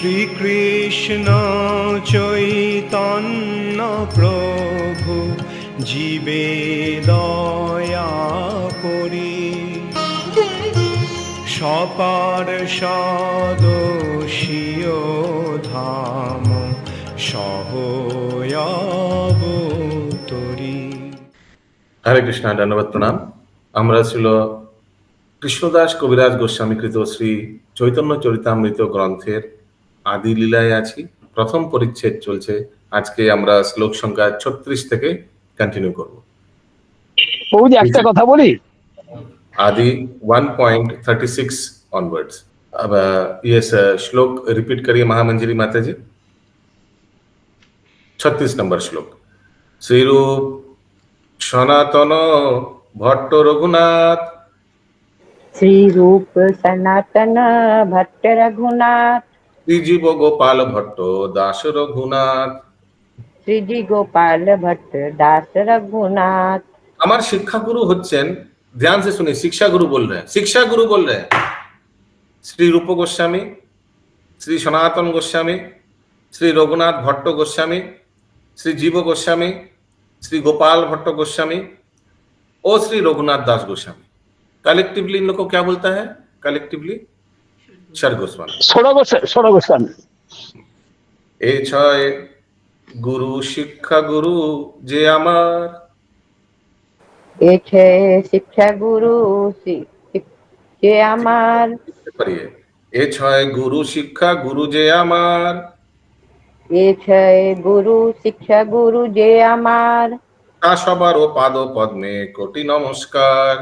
শ্রীকৃষ্ণ চৈতন্য প্রভু জীবে দয়া করি সপার্ষদস্য ধাম সহয়াবতরি। হরে কৃষ্ণ, ধন্যবাদ, প্রণাম। আমরা ছিল কৃষ্ণদাস কবিরাজ গোস্বামী কৃত শ্রী চৈতন্য চরিতামৃত গ্রন্থের আদি লীলায় আছি। প্রথম পরিচ্ছেদ চলছে। আজকে আমরা শ্লোক সংখ্যা 36 থেকে কন্টিনিউ করব। একটা কথা বলি, आदि 1.36 ऑनवर्ड्स। अब ये श्लोक रिपीट करिए महामंजरी माता जी। 36 नंबर श्लोक। श्री रूप सनातन भट्ट रघुनाथ, श्री रूप सनातन भट्ट रघुनाथ, श्रीजीव गोपाल भट्ट दास रघुनाथ, श्रीजी गोपाल भट्ट दास रघुनाथ। हमारे शिक्षा गुरु होच्छेन, ध्यान से सुनिए, शिक्षा गुरु बोल रहे हैं, शिक्षा गुरु बोल रहे हैं श्री रूप गोस्वामी, श्री सनातन गोस्वामी, श्री रघुनाथ भट्ट गोस्वामी, श्री जीव गोस्वामी, श्री गोपाल भट्ट गोस्वामी और श्री रघुनाथ दास गोस्वामी। कलेक्टिवली इन लोग को क्या बोलता है? कलेक्टिवली षड गोस्वामी। ষোড় গোস্বামী। এই ছয় গুরু শিক্ষা গুরু যে আমার, ए छे शिक्षा गुरु जे आमार। पढ़िए, ए छय गुरु शिक्षा गुरु जे आमार, ए छे गुरु शिक्षा गुरु जे आमार। ता सबार पाद पद्मे कोटि नमस्कार,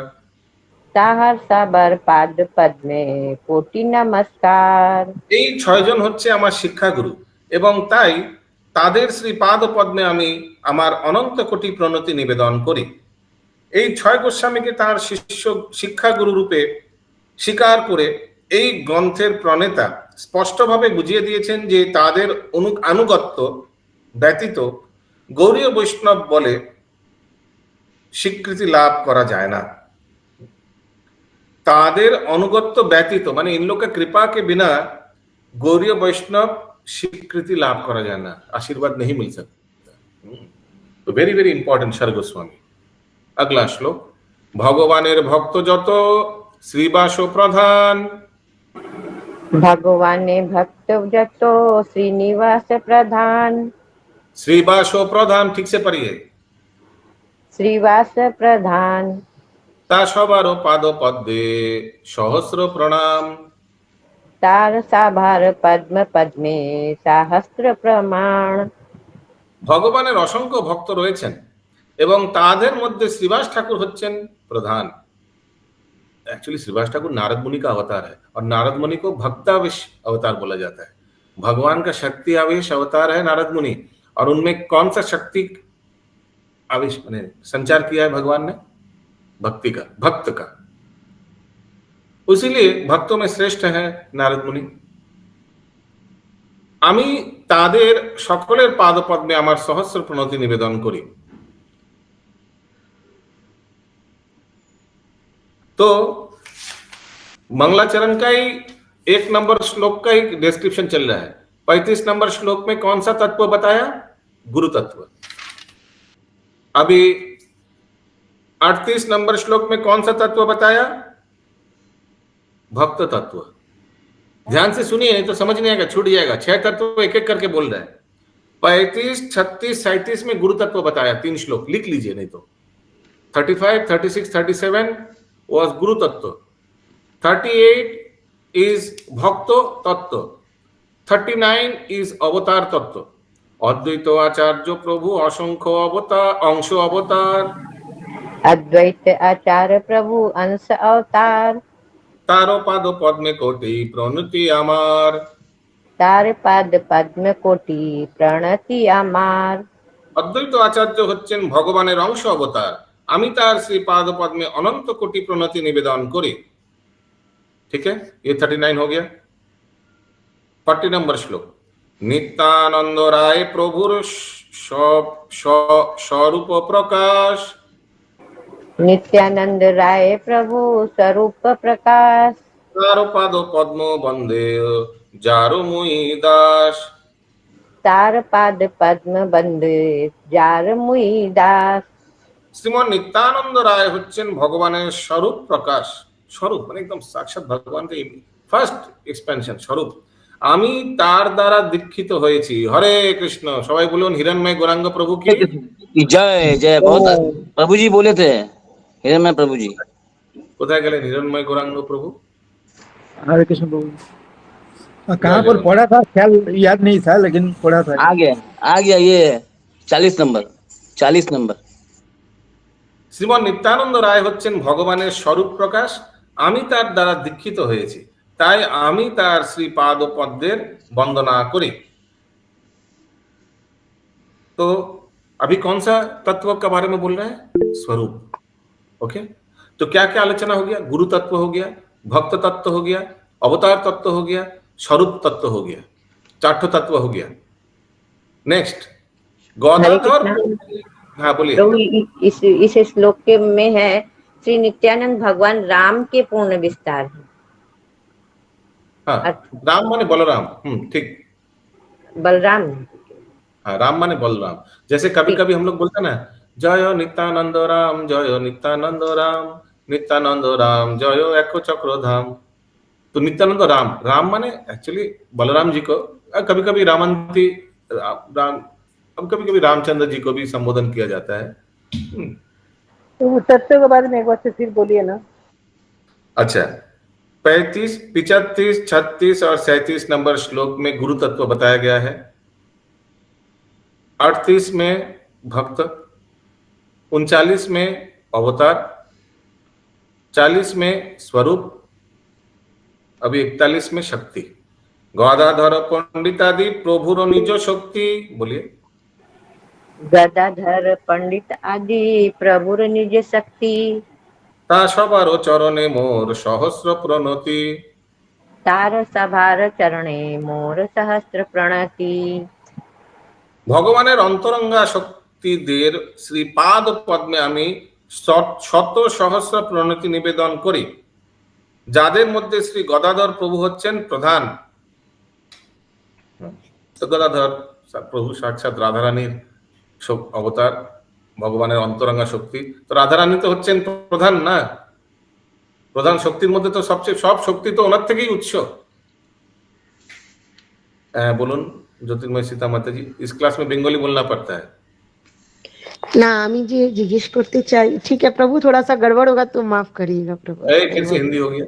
তাহার সাবার পাদ পদ্মে কোটি নমস্কার। এই ছয়জন হচ্ছে আমার শিক্ষা গুরু এবং তাই তাদের শ্রী পাদ পদ্মে আমি আমার অনন্ত কোটি প্রণতি নিবেদন করি। এই ছয় গোস্বামীকে তার শিষ্য শিক্ষা গুরু রূপে স্বীকার করে এই গ্রন্থের প্রণেতা স্পষ্টভাবে বুঝিয়ে দিয়েছেন যে তাদের আনুগত্য ব্যতীত গৌড়ীয় বৈষ্ণব বলে স্বীকৃতি লাভ করা যায় না। तादेर अनुगत्य व्यतीत माने इन लोग का कृपा के बिना गौरीय वैष्णव स्वीकृति लाभ करा जाना, आशीर्वाद नहीं मिल सकता। तो वेरी वेरी इंपॉर्टेंट षड गोस्वामी। अगला श्लोक। भगवानेर भक्त जत श्रीवास प्रधान, भगवाने भक्त जत श्रीनिवास प्रधान। श्रीवास प्रधान, ठीक से पढ़िए। श्रीवास प्रधान, ता सबार पाद पद्मे सहस्र प्रणाम, तार साभार पद्म पद्मे सहस्र प्रमाण। ভগবানের অসংখ্য ভক্ত রয়েছেন এবং তাদের মধ্যে শ্রীবাস ঠাকুর হচ্ছেন প্রধান। एक्चुअली श्रीवास ठाकुर नारद मुनि का अवतार है और नारद मुनि को भक्तावेश अवतार बोला जाता है। भगवान का शक्ति आवेश अवतार है नारद मुनि, और उनमें कौन सा शक्ति आवेश मैंने संचार किया है भगवान ने? भक्ति का, भक्त का। इसीलिए भक्तों में श्रेष्ठ है नारद मुनि। আমি তাদের সকলের পাদপদ্মে আমার সহস্র প্রণতি নিবেদন করি। तो मंगलाचरण का ही 1 नंबर श्लोक का ही डिस्क्रिप्शन चल रहा है। 35 नंबर श्लोक में कौन सा तत्व बताया? गुरु तत्व। अभी 38 नंबर श्लोक में कौन सा तत्व बताया? भक्त तत्व। ध्यान से सुनिए, नहीं तो समझ नहीं आएगा, छूट जाएगा। 6 तत्व एक एक करके बोल रहे हैं। 35, 36, 37 में गुरु तत्व बताया, 3 श्लोक लिख लीजिए, नहीं तो 35, 36, 37 was गुरु तत्व, 38 is भक्त तत्व, 39 is अवतार तत्व। अद्वैत आचार्य प्रभु असंख्य अवतार अंश अवतार, अद्वैत आचार्य प्रभु अंश अवतार। तारो पाद पद्मे कोटि प्रणति आमार, तार पाद पद्म कोटि प्रणति आमार। अद्वैत आचार्य হচ্ছেন ভগবানের অংশ অবতার, আমি তার শ্রী পাদ পদ্মে অনন্ত কোটি প্রণতি নিবেদন করি। ठीक है, ये 39 हो गया। 40 नंबर श्लोक। नित्यानंद राय प्रभुर स्वरूप प्रकाश, नित्यानंद राय प्रभु स्वरूप प्रकाश, তার পাদ পদ্ম বন্দে যারো মুই দাস। तार पाद पद्म बंदे जार मुई दास। শ্রীমন নিত্যানন্দ রায় হচ্ছেন ভগবানের স্বরূপ প্রকাশ। স্বরূপ মানে একদম সাক্ষাৎ ভগবানকে ফার্স্ট এক্সপেনশন স্বরূপ। আমি তার দ্বারা দীক্ষিত হয়েছি। হরে কৃষ্ণ। সবাই বলুন হিরণ্ময় গৌরাঙ্গ প্রভু কি। जय जय बहुत प्रभु जी बोले थे हिरण्मय प्रभु जी। কোথায় গেলেন হিরণ্ময় গৌরাঙ্গ প্রভু? हरे कृष्ण प्रभु। कहाँ पर पढ़ा था ख्याल याद नहीं था, लेकिन पढ़ा था। आ गया ये 40 नंबर। শ্রীমন নিত্যানন্দ রায় হচ্ছেন ভগবানের স্বরূপ প্রকাশ। আমি তার দ্বারা দীক্ষিত হয়েছি, তাই আমি তার শ্রীপাদ পদ্মের বন্দনা করি। तो अभी कौन सा तत्व के बारे में बोल रहे हैं? स्वरूप। ओके, तो क्या क्या आलोचना हो गया? गुरु तत्व हो गया, भक्त तत्व हो गया, अवतार तत्व हो गया, स्वरूप तत्व हो गया, चार तत्व हो गया। नेक्स्ट गौदाधर। हाँ बोलिए। प्रभु इस श्लोक के में है श्री नित्यानंद भगवान राम के पूर्ण विस्तार है। हाँ, राम माने बलराम। ठीक। बलराम। हाँ, राम माने बलराम। जैसे कभी कभी हम लोग बोलते हैं ना, जय नित्यानंद राम, जय नित्यानंद राम, नित्यानंद राम जय एको चक्रधाम। तो नित्यानंद राम, राम माने एक्चुअली बलराम जी को, कभी कभी रामंती राम, अब कभी कभी रामचंद्र जी को भी संबोधन किया जाता है। तो तत्व के बारे में एक बार से फिर बोलिए ना। अच्छा, 35, 35, 36 और 37 नंबर श्लोक में गुरु तत्व बताया गया है। 38 में भक्त, 39 में अवतार, 40 में स्वरूप, अभी 41 में शक्ति। गदाधर पंडितादि प्रभुर निज शक्ति। बोलिए। गदाधर पंडित आदि प्रभुर निज शक्ति। ता सबार चरणे मोर सहस्र प्रणति। तार सभार चरणे मोर सहस्र प्रणति। ভগবানের অন্তরঙ্গা শক্তিদের শ্রীপাদ পদ্মে আমি শত সহস্র প্রণতি নিবেদন করি, যাদের মধ্যে শ্রী গদাধর প্রভু হচ্ছেন প্রধান। তো গদাধর প্রভু সাক্ষাৎ রাধারানীর অবতার, ভগবানের অন্তরঙ্গা শক্তি। তো রাধারানী তো হচ্ছেন প্রধান না, প্রধান শক্তির মধ্যে তো সবচেয়ে সব শক্তি তো ওনার থেকেই উৎস। बोलून ज्योतिर्मय सीता माता जी, इस क्लास में बंगाली बोलना पड़ता है ना। আমি যে জিজ্ঞেস করতে চাই, ठीक है प्रभु, थोड़ा सा गड़बड़ होगा तो माफ करिएगा प्रभु। कैसे हिंदी हो गया?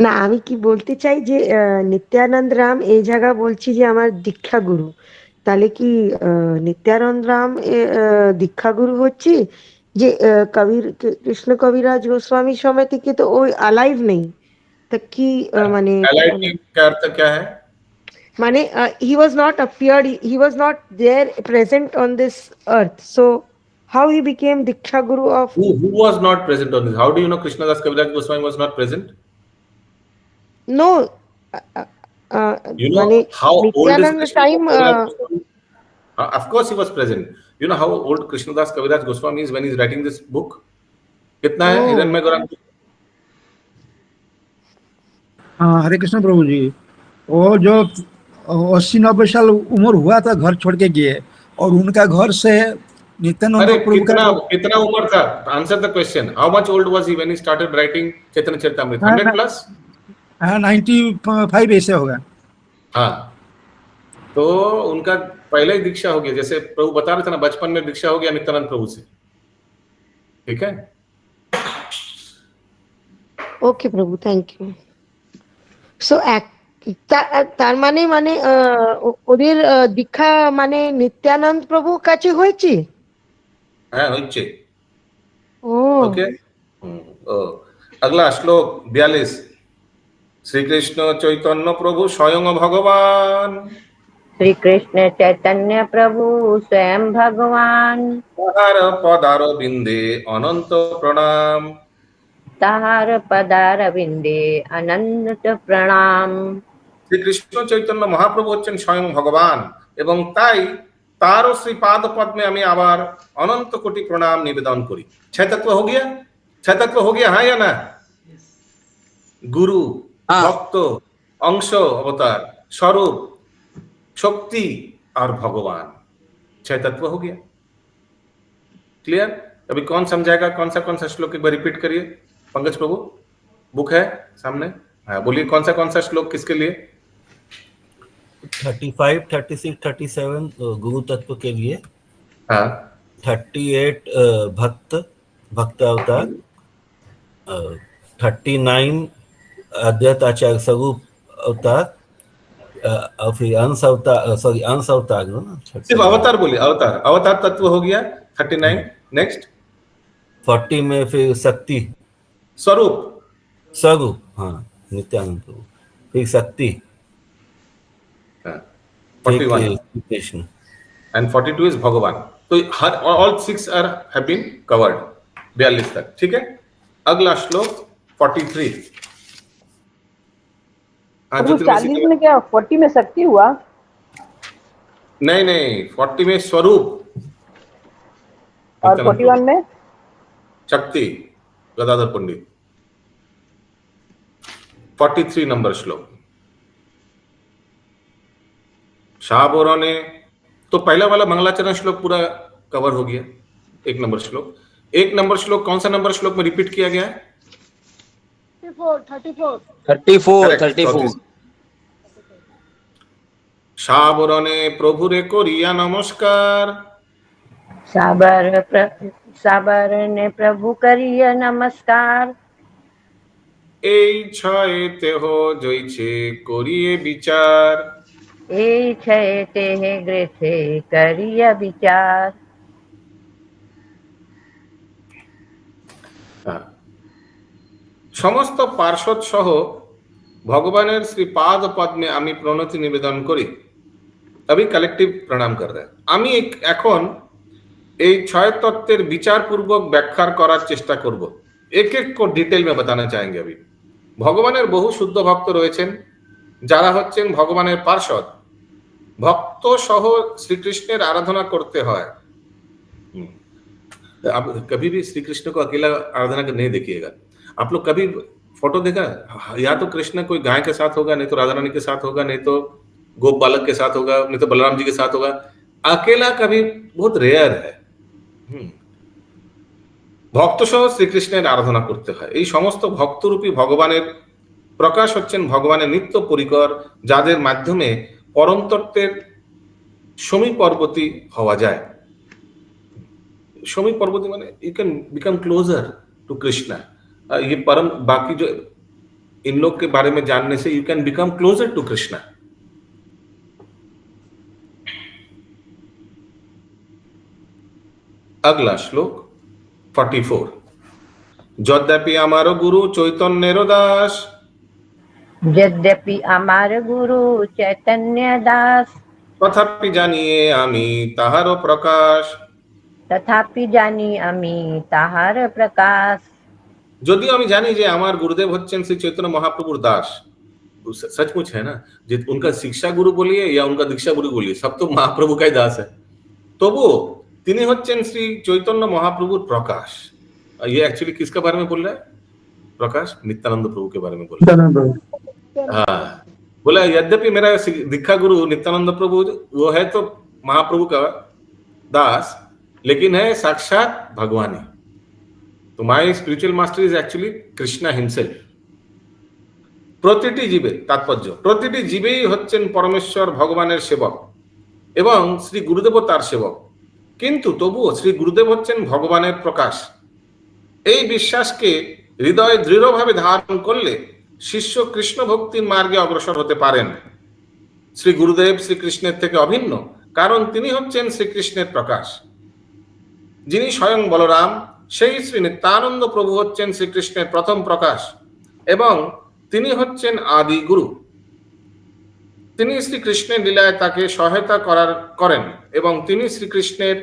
না, আমি কি বলতে চাই যে নিত্যানন্দ রাম এই জায়গা বলছি যে আমার দীক্ষা গুরু, তাহলে কি নিত্যানন্দ রাম দীক্ষা গুরু হচ্ছে যে কবির কৃষ্ণ কবিরাজ গোস্বামীর সময় থেকে তো ওই अलाइव নেই, तो কি মানে का अर्थ क्या है? माने he was not appeared, he was not there present on this earth, so how he became diksha guru of Who was not present on this? How do you know Krishnadas Kaviraj Goswami was not present? no You know माने how old is Nityananda Krishnadas time Kaviraj Goswami? Of course he was present. You know how old Krishnadas Kaviraj Goswami is when he is writing this book? कितना है हिरण्मय गौरांग? हाँ, हरे कृष्ण प्रभु जी। वो जो 80-90 साल उम्र हुआ था घर छोड़ के गए, और उनका घर से नित्यानंद अरे प्रभु का कितना उम्र था? Answer the question. How much old was he when he started writing Chaitanya Charitamrita? 100 plus? हाँ 95 ऐसे होगा। हाँ, तो उनका पहले ही दीक्षा हो गया, जैसे प्रभु बता रहे थे ना, बचपन में दीक्षा हो गया नित्यानंद प्रभु से। ठीक है, ओके प्रभु, थैंक यू। सो তার মানে মানে ওদের দীক্ষা মানে নিত্যানন্দ প্রভুর কাছে হয়েছে। হ্যাঁ হচ্ছে। ও ओके, अगला श्लोक 42। श्री कृष्ण चैतन्य प्रभु स्वयं भगवान। श्री कृष्ण चैतन्य प्रभु स्वयं भगवान। ताहार पदार बिंदे अनंत प्रणाम। ताहार पदार बिंदे अनंत प्रणाम। শ্রী কৃষ্ণ চৈতন্য মহাপ্রভু হচ্ছেন স্বয়ং ভগবান, এবং তাই তারও শ্রীপাদ পদ্মে আমি আবার অনন্ত কোটি প্রণাম নিবেদন করি। ছয় তত্ত্ব हो गया? छह तत्व हो गया, हाँ या ना? गुरु, हाँ। भक्त, अंश अवतार, स्वरूप, शक्ति और भगवान, 6 तत्व हो गया। क्लियर? अभी कौन समझाएगा कौन सा श्लोक, एक बार रिपीट करिए पंकज प्रभु, बुक है सामने। हाँ बोलिए कौन सा श्लोक किसके लिए? 35, 36, 37 गुरु तत्व के लिए, हाँ 38 भक्त अवतार, 39 अद्वैत आचार्य स्वरूप अवतार, और फिर अंश अवतार, सॉरी अंश अवतार हो ना, सिर्फ अवतार बोलिए, अवतार तत्व हो गया 39। नेक्स्ट 40 में फिर शक्ति स्वरूप, हाँ नित्यानंद प्रभु, फिर शक्ति, 41 कृष्ण, एंड 42 इज भगवान। तो हर all 6 are have been covered 42 तक। ठीक है, अगला श्लोक 43। हाँ प्रभु 40 में क्या 40 में शक्ति हुआ? नहीं 40 में स्वरूप और 41 में शक्ति, गदाधर पंडित। 43 नंबर श्लोक। शाहबोरा ने तो पहला वाला मंगलाचरण श्लोक पूरा कवर हो गया। 1 नंबर श्लोक, 1 नंबर श्लोक कौन सा नंबर श्लोक में रिपीट किया गया है? 34। शाहबोरा ने प्रभु रे को रिया नमस्कार, साबर ने प्रभु करिए नमस्कार, এই ছয়েতে হো জইছে করিয়ে বিচার, এই ছয়েতে হে গ্রেথে করিয়া বিচার। সমস্ত পার্শ্বদ সহ ভগবানের শ্রীপাদ পদ্মে আমি প্রণতি নিবেদন করি। अभी कलेक्टिव प्रणाम कर रहे हैं। আমি এখন এই 6 তত্ত্বের বিচারপূর্বক ব্যাখ্যা করার চেষ্টা করব। এক को डिटेल में बताना चाहेंगे। अभी ভগবানের বহু শুদ্ধ ভক্ত রয়েছেন যারা হচ্ছেন ভগবানের পার্শ্বদ। ভক্ত সহ শ্রীকৃষ্ণের আরাধনা করতে হয়। आप कभी भी श्री कृष्ण को अकेला आराधना कर नहीं देखिएगा। आप लोग कभी फोटो देखा, या तो कृष्ण कोई गाय के साथ होगा, नहीं तो राधा रानी के साथ होगा, नहीं तो गोप बालक के साथ होगा, नहीं तो बलराम जी के साथ होगा। अकेला कभी बहुत रेयर है। ভক্ত সহ শ্রীকৃষ্ণের আরাধনা করতে হয়। এই সমস্ত ভক্তরূপী ভগবানের প্রকাশ হচ্ছেন ভগবানের নিত্য পরিকর, যাদের মাধ্যমে পরম তত্ত্বের সমীপবর্তী হওয়া যায়। সমীপবর্তী মানে you can become closer to Krishna. ये परम बाकी जो इन लोग के बारे में जानने से you can become closer to Krishna. अगला श्लोक 44। যদ্যপি আমার গুরু চৈতন্যের দাস, यद्यपि अमार गुरु चैतन्य दास, তথাপি জানিয়ে আমি তাহার প্রকাশ। तथापि जानी अमी ताहार प्रकाश। যদিও আমি জানি যে আমার गुरुदेव হচ্ছেন শ্রী चैतन्य महाप्रभुर दास, सचमुच है ना, যে उनका शिक्षा गुरु बोलिए या उनका दीक्षा गुरु बोलिए, सब तो महाप्रभु का ही दास है। তবুও তিনি হচ্ছেন শ্রী চৈতন্য মহাপ্রভুর प्रकाश। ये एक्चुअली किसका बारे में बोल रहा है? प्रकाश नित्यानंद प्रभु के बारे में बोल रहा है। हाँ, बोला यद्यपि मेरा दीक्षा गुरु नित्यानंद प्रभु वो है तो महाप्रभु का दास, लेकिन है साक्षात भगवान ही। तो my spiritual master is actually Krishna himself. প্রতিটি জীবে, তাৎপর্য প্রতিটি জীবেই হচ্ছেন পরমেশ্বর ভগবানের সেবক এবং শ্রী গুরুদেব তার সেবক, কিন্তু তবুও শ্রী গুরুদেব হচ্ছেন ভগবানের প্রকাশ। এই বিশ্বাসকে হৃদয়ে দৃঢ়ভাবে ধারণ করলে শিষ্য কৃষ্ণ ভক্তির মার্গে অগ্রসর হতে পারেন। শ্রী গুরুদেব শ্রীকৃষ্ণের থেকে অভিন্ন, কারণ তিনি হচ্ছেন শ্রীকৃষ্ণের প্রকাশ। যিনি স্বয়ং বলরাম, সেই শ্রী নিত্যানন্দ প্রভু হচ্ছেন শ্রীকৃষ্ণের প্রথম প্রকাশ এবং তিনি হচ্ছেন আদি গুরু। তিনি শ্রীকৃষ্ণের লীলায় তাকে সহায়তা করেন এবং তিনি শ্রীকৃষ্ণের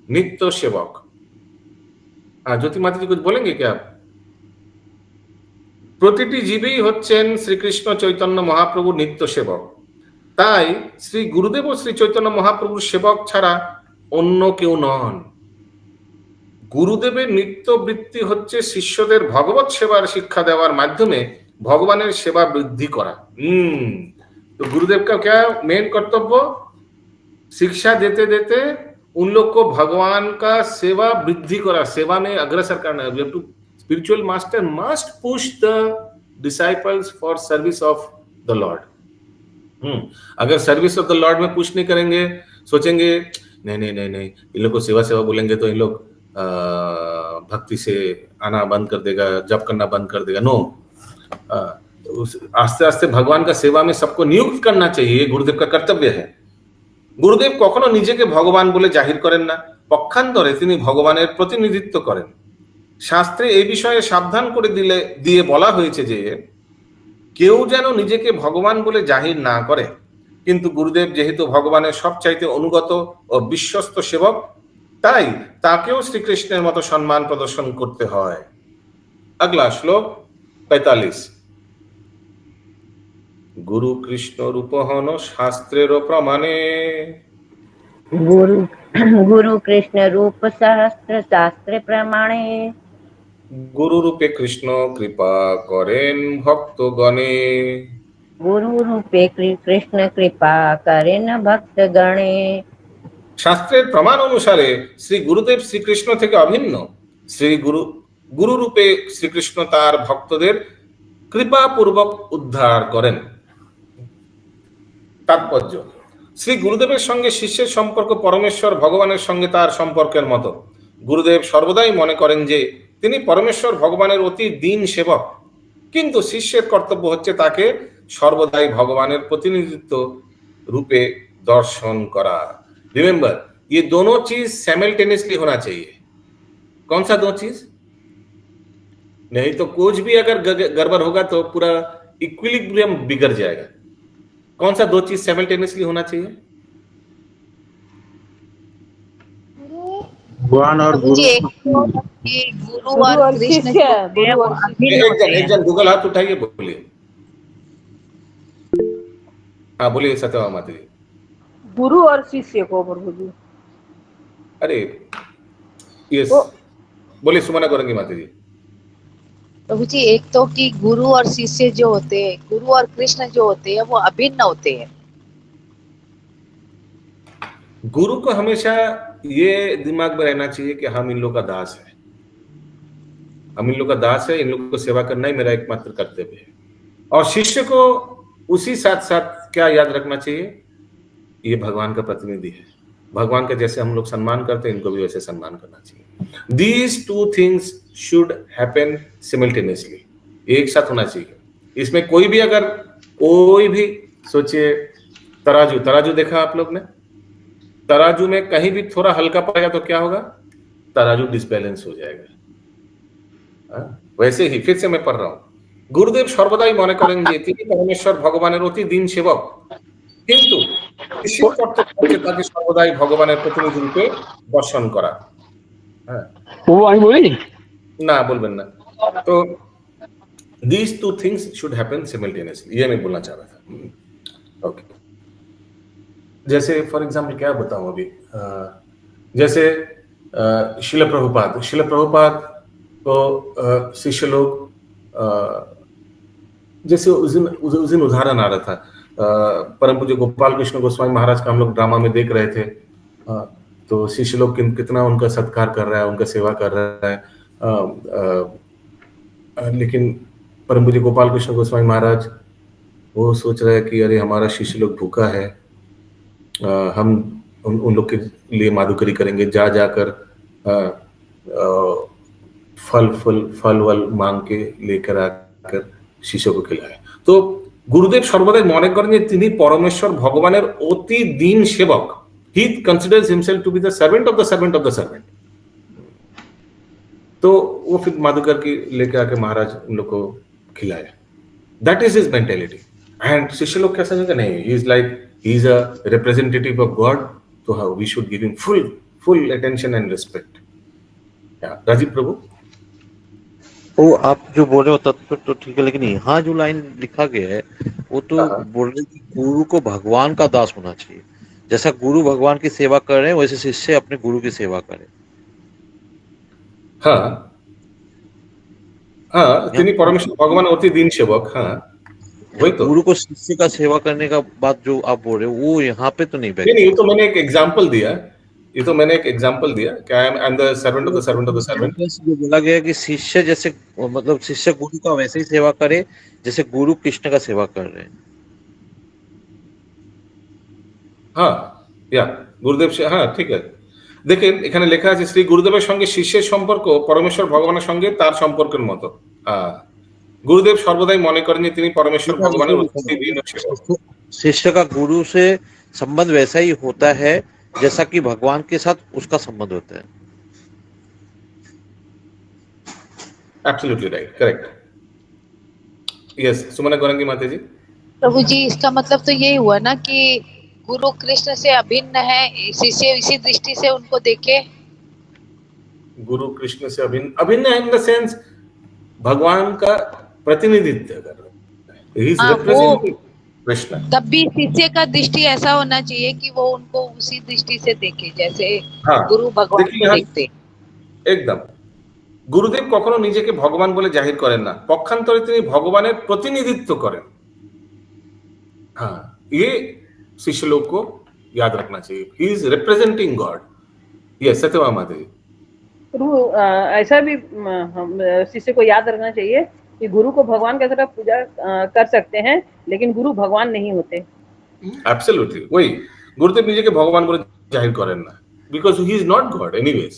नित्य सेवक। ज्योति माता जी कुछ बोलेंगे क्या आप? প্রতিটি জীবই হচ্ছেন শ্রীকৃষ্ণ চৈতন্য মহাপ্রভুর নিত্য সেবক। তাই শ্রী গুরুদেব ও শ্রী চৈতন্য মহাপ্রভুর সেবক ছাড়া অন্য কেউ নন। গুরুদেবের নিত্য বৃত্তি হচ্ছে শিষ্যদের ভগবত সেবার শিক্ষা দেওয়ার মাধ্যমে ভগবানের সেবা বৃদ্ধি করা। तो गुरुदेव का क्या मेन कर्तव्य? शिक्षा देते देते उन लोग को भगवान का सेवा वृद्धि करा, सेवा में अग्रसर करना है। To spiritual master must push the disciples for service of the Lord. अगर सर्विस ऑफ द लॉर्ड में पुश नहीं करेंगे, सोचेंगे नहीं नहीं नहीं नहीं इन लोग को सेवा सेवा बोलेंगे तो इन लोग भक्ति से आना बंद कर देगा, जप करना बंद कर देगा। नो, आस्ते आस्ते भगवान का सेवा में सबको नियुक्त करना चाहिए, गुरुदेव का कर्तव्य है। गुरुदेव কখনো নিজেকে ভগবান বলে জাহির করেন না, পক্ষান্তরে তিনি ভগবানের প্রতিনিধিত্ব করেন। শাস্ত্রে এই বিষয়ে সাবধান করে দিয়ে বলা হয়েছে যে কেউ যেন নিজেকে ভগবান বলে জাহির না করে, কিন্তু গুরুদেব যেহেতু ভগবানের সবচাইতে অনুগত ও বিশ্বস্ত সেবক, তাই তাকেও শ্রীকৃষ্ণের মতো সম্মান প্রদর্শন করতে হয়। अगला श्लोक 45। गुरु कृष्ण रूप हन शास्त्रेर प्रमाणे, गुरु कृष्ण रूप शास्त्र प्रमाणे, गुरु रूपे कृष्ण कृपा करें भक्त गणे, गुरु रूपे कृष्ण कृपा करें भक्त गणे। शास्त्रेर प्रमाण अनुसारे श्री गुरुदेव श्रीकृष्ण থেকে অভিন্ন। श्री गुरु रूपे श्रीकृष्ण তার ভক্তদের কৃপাপূর্বক উদ্ধার করেন। তাৎপর্য, শ্রী গুরুদেবের সঙ্গে শিষ্যের সম্পর্ক পরমেশ্বর ভগবানের সঙ্গে তার সম্পর্কের মতো। গুরুদেব সর্বদাই মনে করেন যে তিনি পরমেশ্বর ভগবানের অতি দীন সেবক, কিন্তু শিষ্যের কর্তব্য হচ্ছে তাকে সর্বদাই ভগবানের প্রতিনিধিত্ব রূপে दर्शन करा। रिमेंबर, ये दोनों चीज साइमल्टेनियसली होना चाहिए। कौन सा दो चीज? नहीं तो कुछ भी अगर गड़बड़ होगा तो पूरा इक्विलिब्रियम बिगड़ जाएगा। कौन सा दो चीज साइमल्टेनियसली होना चाहिए? भगवान और गुरु, गुरु और कृष्ण एक जन गूगल हाथ उठाइए, बोलिए। हाँ बोलिए सत्यवा माता जी। गुरु और शिष्य को प्रभु जी। अरे यस, बोलिए सुमना करेंगे माता जी। प्रभु जी, एक तो कि गुरु और शिष्य जो होते हैं, गुरु और कृष्ण जो होते हैं वो अभिन्न होते हैं। गुरु को हमेशा ये दिमाग में रहना चाहिए कि हम इन लोग का दास है, हम इन लोग का दास है, इन लोग को सेवा करना ही मेरा एकमात्र कर्तव्य है। और शिष्य को उसी साथ साथ क्या याद रखना चाहिए? ये भगवान का प्रतिनिधि है, भगवान का जैसे हम लोग सम्मान करते हैं इनको भी वैसे सम्मान करना चाहिए। These two things should happen simultaneously, एक साथ होना चाहिए। इसमें कोई भी अगर कोई भी सोचिए, तराजू देखा आप लोग ने? तराजू में कहीं भी थोड़ा हल्का पड़ेगा तो क्या होगा? तराजू डिसबैलेंस हो जाएगा। वैसे ही फिर से मैं पढ़ रहा हूं, गुरुदेव सर्वदाई মনে করেন যে তিনি পরমেশ্বর ভগবানের অতি দীন সেবক, কিন্তু শিষ্যের কর্তব্য হচ্ছে তাকে সর্বদাই ভগবানের প্রতিনিধি রূপে দর্শন করা। হ্যাঁ, ও আমি বলি না বলবেন না তো। these two things should happen simultaneously, ये मैं बोलना चाह रहा था। ओके, जैसे फॉर एग्जांपल क्या बताऊं अभी, जैसे शिल प्रभुपाद को शिष्य लोग, जैसे उस दिन उदाहरण आ रहा था, परम पूज्य गोपाल कृष्ण गोस्वामी महाराज का हम लोग ड्रामा में देख रहे थे, तो शिष्य लोग कितना उनका सत्कार कर रहा है, उनका सेवा कर रहा है, लेकिन परम पूज्य गोपाल कृष्ण गोस्वामी महाराज वो सोच रहे हैं कि अरे हमारा शिष्य लोग भूखा है, हम उन लोग के लिए माधुकरी करेंगे, जाकर फल वल मांग के लेकर आकर शिष्य को खिलाए। तो गुरुदेव सर्वदाई মনে করেন যে তিনি পরমেশ্বর ভগবানের অতি দীন সেবক। He considers himself to be the servant of the servant of the servant। तो वो फिर माधुकर की लेकर आके महाराज उन लोग को खिलाया। That is his mentality। And शिष्य लोग क्या समझेंगे? नहीं, he is like he is a representative of God, so how we should give him full attention and respect। Rajiv प्रभु, वो आप जो बोल रहे हो तत्व तो ठीक है, लेकिन यहाँ जो लाइन लिखा गया है वो तो बोल रहे कि गुरु को भगवान का दास होना चाहिए। जैसा गुरु भगवान की सेवा कर रहे हैं वैसे शिष्य अपने गुरु की सेवा करे। हाँ, हाँ তিনি परमेश्वर भगवान অতি दिन सेवक हाँ वही तो गुरु को शिष्य का सेवा करने का बात जो आप बोल रहे हो वो यहाँ पे तो नहीं नहीं बैठे। ये तो मैंने एक एग्जांपल दिया, ये तो मैंने एक एग्जांपल दिया कि I am the servant of the servant of the servant. जो बोला गया कि शिष्य जैसे मतलब शिष्य गुरु का वैसे ही सेवा करे जैसे गुरु कृष्ण का सेवा कर रहे हैं। हाँ या গুরুদেব হ্যাঁ ঠিক আছে। দেখেন এখানে লেখা আছে শ্রী গুরুদেবের সঙ্গে শিষ্যের সম্পর্ক পরমেশ্বর ভগবানের সঙ্গে তার সম্পর্কের মতো। গুরুদেব সর্বদাই মনে করেন যে তিনি পরমেশ্বর ভগবানের অতি দিন সেবক। शिष्य का गुरु से संबंध वैसा ही होता है जैसा कि भगवान के साथ उसका संबंध होता है। Absolutely right, correct. Yes Sumana Gaurangi माता जी। प्रभु जी इसका मतलब तो यही हुआ ना कि गुरु कृष्ण से अभिन्न है, शिष्य इसी दृष्टि से उनको देखे। गुरु कृष्ण से अभिन्न, अभिन्न इन द सेंस भगवान का प्रतिनिधित्व कर रहे हैं, ही इज रिप्रेजेंटिंग कृष्ण। तब भी शिष्य का दृष्टि ऐसा होना चाहिए कि वो उनको उसी दृष्टि से देखे जैसे गुरु भगवान को देखते। একদম গুরুদেব কখনো নিজেকে ভগবান বলে জাহির করেন না, পক্ষান্তরে তিনি ভগবানের প্রতিনিধিত্ব করেন। हाँ ये शिष्य लोग को याद रखना चाहिए, he is representing God. Yes Satyabhama माता जी। प्रभु ऐसा भी हम शिष्य को याद रखना चाहिए कि गुरु को भगवान की तरह पूजा कर सकते हैं लेकिन गुरु भगवान नहीं होते। एब्सोल्युटली वही गुरुदेव নিজেকে ভগবান বলে জাহির করেন না, because he is not god anyways.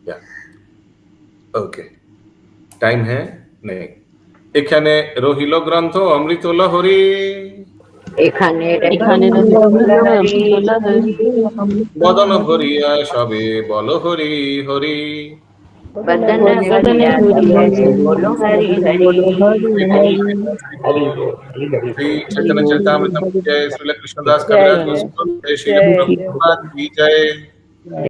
या ওকে টাইম है नहीं এখানে রহিল গ্রন্থ অমৃত লহরী, এখানে বদন ভরিয়া সবে বল হরি হরি। बदन भरिया बोलो हरि हरि। श्री चैतन्य चरितामृत जय, श्रील कृष्णदास कविराज गोस्वामी जय, श्री प्रभुपाद की जय।